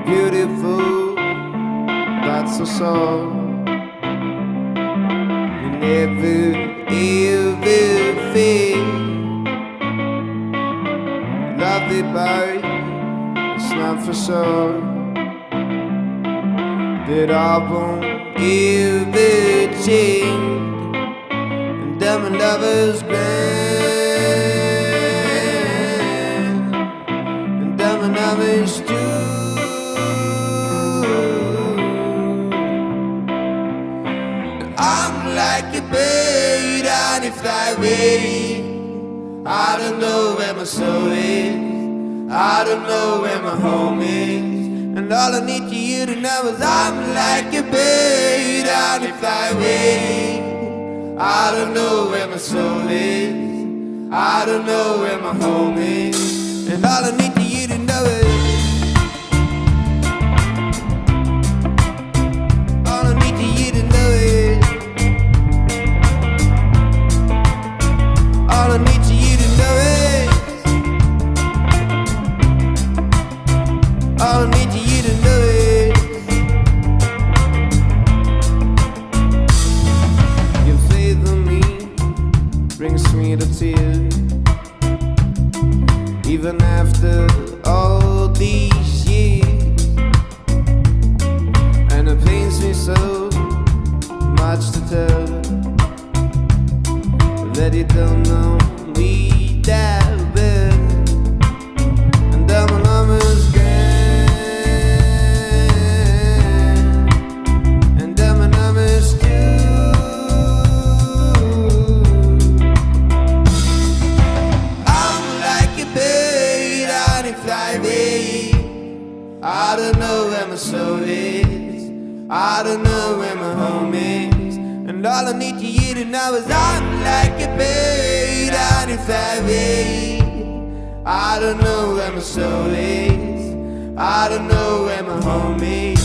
beautiful, but so soft. You never ever feel lovely boy, it's not for sure that I won't ever change. And dumb and lovers grand, and dumb and lovers too. I'm like a bird on a flyway. I don't know where my soul is, I don't know where my home is. And all I need you to know is I'm like a bird on a flyway. I don't know where my soul is, I don't know where my home is. And all I need you to know is all I need you to know is all I need you to know is all I need you to know is your faith in me brings me to tears. Even after all these years, and it pains me so much to tell that you don't know me that well. And I'm an almost grand, and I'm an almost too. I'm like a bird on a flyway. I don't know where my soul is, I don't know where my home is. And all I need you to know is I'm like a bird on a flyway. I don't know where my soul is, I don't know where my home is.